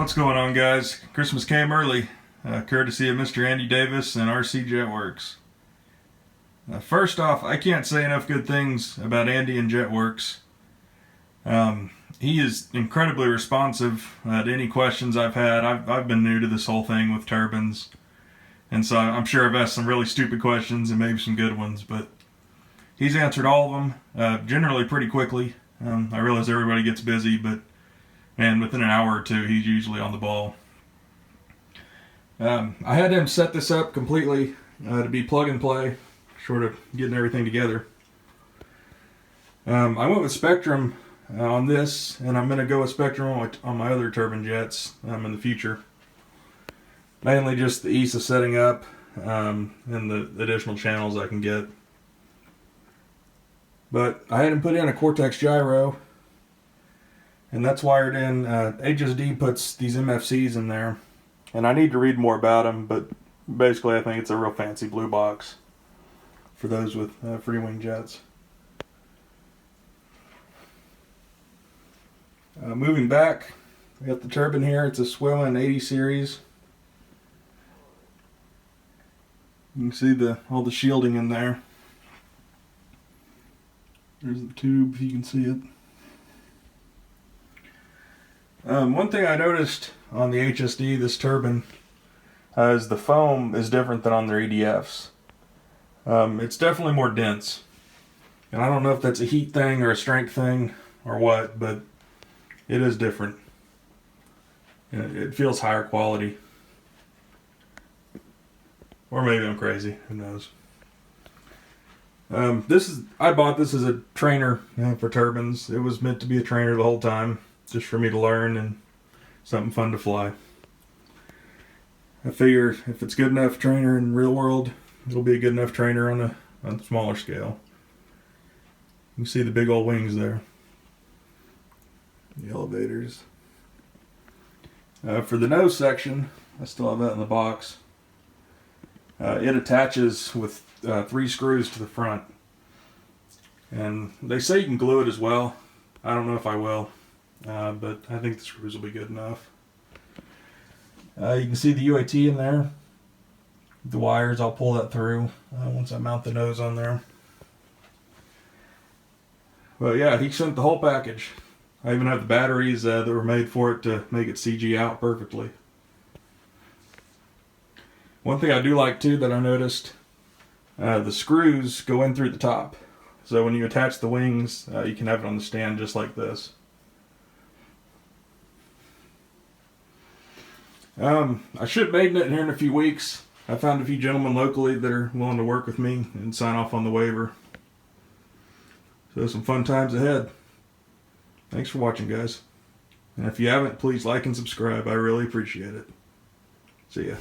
What's going on, guys? Christmas came early, courtesy of Mr. Andy Davis and RC Jetworks. First off, I can't say enough good things about Andy and Jetworks. He is incredibly responsive to any questions I've had. I've been new to this whole thing with turbines, and so I'm sure I've asked some really stupid questions and maybe some good ones, but he's answered all of them, generally pretty quickly. I realize everybody gets busy, but man, within an hour or two, he's usually on the ball. I had him set this up completely to be plug and play, short of getting everything together. I went with Spectrum on this, and I'm going to go with Spectrum on my other turbine jets in the future. Mainly just the ease of setting up and the additional channels I can get. But I had him put in a Cortex gyro, and that's wired in. HSD puts these MFCs in there, and I need to read more about them, but basically I think it's a real fancy blue box for those with free wing jets. Moving back, we got the turbine here. It's a Swillen 80 series. You can see all the shielding in there. There's the tube, if you can see it. One thing I noticed on the HSD, this turbine, is the foam is different than on their EDFs. It's definitely more dense. And I don't know if that's a heat thing or a strength thing or what, but it is different. It feels higher quality. Or maybe I'm crazy, who knows. I bought this as a trainer for turbines. It was meant to be a trainer the whole time, just for me to learn and something fun to fly. I figure if it's good enough trainer in real world, it'll be a good enough trainer on a smaller scale. You can see the big old wings there. The elevators. For the nose section, I still have that in the box. It attaches with 3 screws to the front. And they say you can glue it as well. I don't know if I will. But I think the screws will be good enough. You can see the UAT in there. The wires, I'll pull that through once I mount the nose on there. But yeah, he sent the whole package. I even have the batteries that were made for it to make it CG out perfectly. One thing I do like too that I noticed, the screws go in through the top. So when you attach the wings, you can have it on the stand just like this. I should maiden it here in a few weeks. I found a few gentlemen locally that are willing to work with me and sign off on the waiver. So some fun times ahead. Thanks for watching, guys. And if you haven't, please like and subscribe. I really appreciate it. See ya.